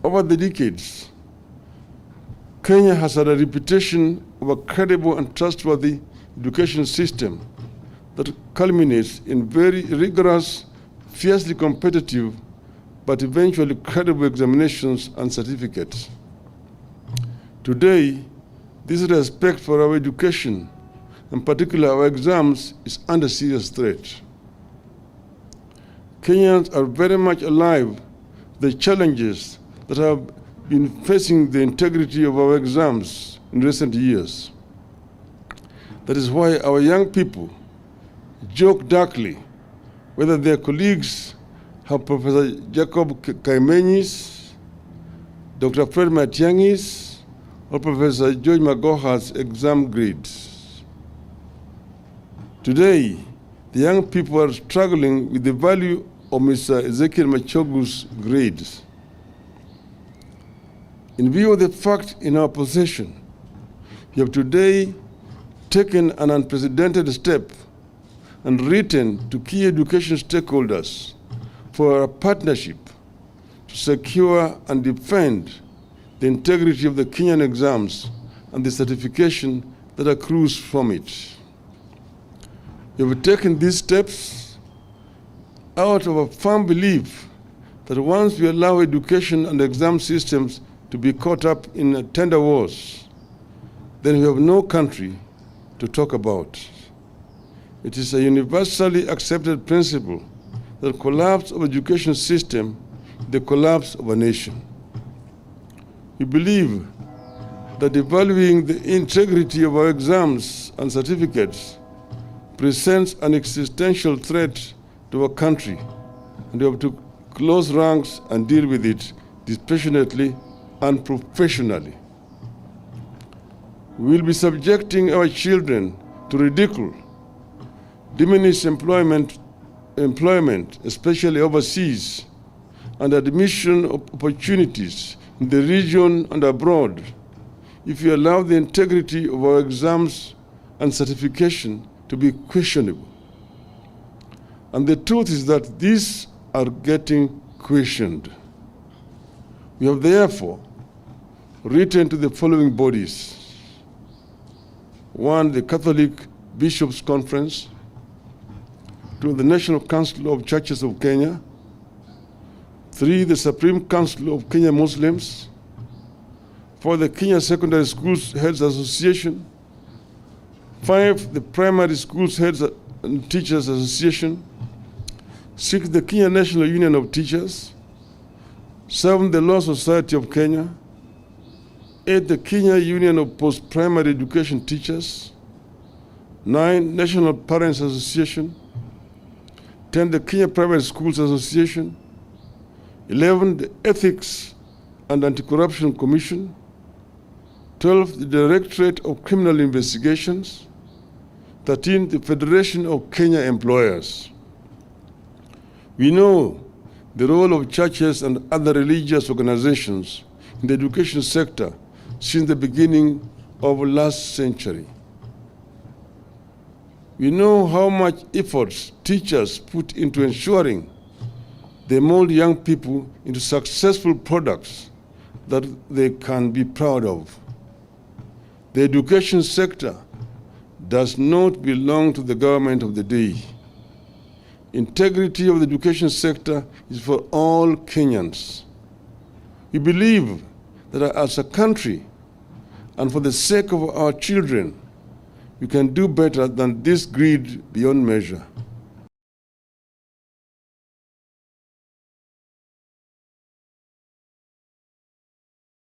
Over the decades, Kenya has had a reputation of a credible and trustworthy education system that culminates in very rigorous, fiercely competitive, but eventually credible examinations and certificates. Today, this respect for our education, in particular our exams, is under serious threat. Kenyans are very much alive to the challenges that have been facing the integrity of our exams in recent years. That is why our young people joke darkly whether their colleagues have Professor Jacob Kaimenyis, Dr. Fred Matiangis, or Professor George Magoha's exam grades. Today, the young people are struggling with the value of Mr. Ezekiel Machogu's grades. In view of the fact in our possession, we have today taken an unprecedented step and written to key education stakeholders for a partnership to secure and defend the integrity of the Kenyan exams and the certification that accrues from it. We have taken these steps out of a firm belief that once we allow education and exam systems to be caught up in tender wars, then we have no country to talk about. It is a universally accepted principle that collapse of education system is the collapse of a nation. We believe that evaluating the integrity of our exams and certificates presents an existential threat to our country, and we have to close ranks and deal with it dispassionately and professionally. We will be subjecting our children to ridicule, diminished employment, especially overseas, and admission opportunities in the region and abroad if we allow the integrity of our exams and certification to be questionable. And the truth is that these are getting questioned. We have therefore written to the following bodies. 1, the Catholic Bishops' Conference, 2, the National Council of Churches of Kenya, 3, the Supreme Council of Kenya Muslims, 4, the Kenya Secondary Schools Heads Association, 5, the Primary Schools Heads and Teachers Association, 6, the Kenya National Union of Teachers, 7, the Law Society of Kenya, 8, the Kenya Union of Post-Primary Education Teachers, 9, National Parents Association, 10, the Kenya Private Schools Association, 11, the Ethics and Anti-Corruption Commission, 12, the Directorate of Criminal Investigations, 13, the Federation of Kenya Employers. We know the role of churches and other religious organizations in the education sector since the beginning of last century. We know how much efforts teachers put into ensuring they mold young people into successful products that they can be proud of. The education sector does not belong to the government of the day. Integrity of the education sector is for all Kenyans. We believe that as a country, and for the sake of our children, we can do better than this greed beyond measure.